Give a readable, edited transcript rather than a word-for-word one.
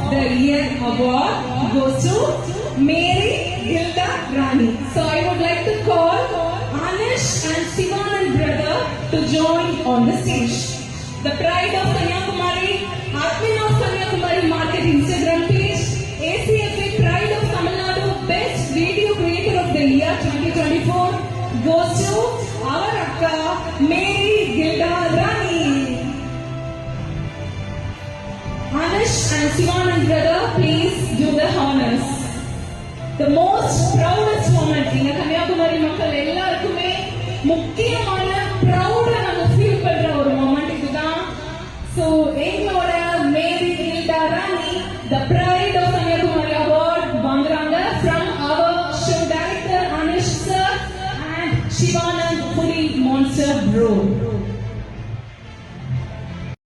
the Year award goes to Mary Gilda Rani. So I would like to call Anish and Sivanand brother to join on the stage. The pride of Kanyakumari, admin of Kanyakumari Market Instagram page, ACFA Pride of Tamil Nadu Best Video Creator of the Year 2024 goes to our Akka Mary Gilda Rani. Anish and Sivanand brother, please do the honors. The most proudest moment in Kanyakumari மக்கள் எல்லாருக்குமே முக்கியமான ப்ரௌடா நம்ம feel பண்ற ஒரு moment இதுதான். So எங்களோட மேரி கில்டா ராணி the